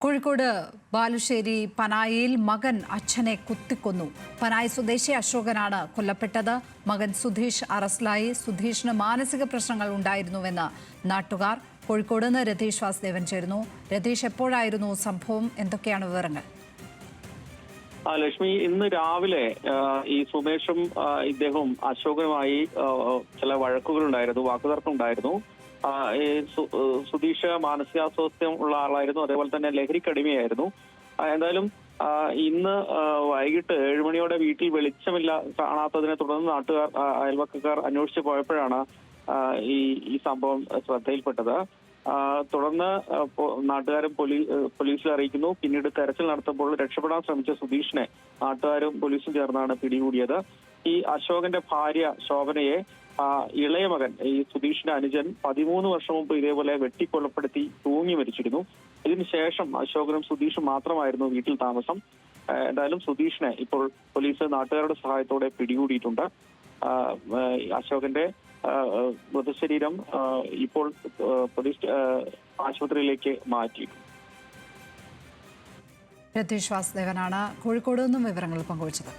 കോഴിക്കോട് ബാലുശ്ശേരി പനായിയിൽ മകൻ അച്ഛനെ കുത്തിക്കൊന്നു. പനായി സ്വദേശി അശോകനാണ് കൊല്ലപ്പെട്ടത്. മകൻ സുധീഷ് അറസ്റ്റിലായി. സുധീഷിന് മാനസിക പ്രശ്നങ്ങൾ ഉണ്ടായിരുന്നുവെന്ന് നാട്ടുകാർ. കോഴിക്കോട് നിന്ന് രതീഷ് വാസുദേവൻ ചേരുന്നു. രതീഷ്, എപ്പോഴായിരുന്നു സംഭവം? എന്തൊക്കെയാണ് വിവരങ്ങൾ? ലക്ഷ്മി, ഇന്ന് രാവിലെ ഈ സുമേഷും ഇദ്ദേഹവും അശോകനുമായി ചില വഴക്കുകളുണ്ടായിരുന്നു, വാക്കുതർക്കം ഉണ്ടായിരുന്നു. സുധീഷ് മാനസികാസ്വാസ്ഥ്യം ഉള്ള ആളായിരുന്നു, അതേപോലെ തന്നെ ലഹരിക്കടിമയായിരുന്നു. എന്തായാലും ഇന്ന് വൈകിട്ട് 7 മണിയോടെ വീട്ടിൽ വെളിച്ചമില്ല കാണാത്തതിനെ തുടർന്ന് നാട്ടുകാർ, അയൽവക്കക്കാർ അന്വേഷിച്ചു പോയപ്പോഴാണ് ഈ സംഭവം ശ്രദ്ധയിൽപ്പെട്ടത്. തുടർന്ന് നാട്ടുകാരും പോലീസിൽ അറിയിക്കുന്നു. പിന്നീട് തെരച്ചിൽ നടത്തുമ്പോൾ രക്ഷപ്പെടാൻ ശ്രമിച്ച സുധീഷിനെ നാട്ടുകാരും പോലീസും ചേർന്നാണ് പിടികൂടിയത്. ഈ അശോകന്റെ ഭാര്യ ശോഭനയെ ഇളയ മകൻ, ഈ സുധീഷിന്റെ അനുജൻ, 13 വർഷം മുമ്പ് ഇതേപോലെ വെട്ടിക്കൊലപ്പെടുത്തി തൂങ്ങി മരിച്ചിരുന്നു. ഇതിനുശേഷം അശോകനും സുധീഷും മാത്രമായിരുന്നു വീട്ടിൽ താമസം. എന്തായാലും സുധീഷിനെ ഇപ്പോൾ പോലീസ് നാട്ടുകാരുടെ സഹായത്തോടെ പിടികൂടിയിട്ടുണ്ട്. അശോകന്റെ മൃതശരീരം ഇപ്പോൾ പോലീസ് ആശുപത്രിയിലേക്ക് മാറ്റി. രതീഷ് വാസുദേവനാണ് കോഴിക്കോട് നിന്നും വിവരങ്ങൾ പങ്കുവച്ചത്.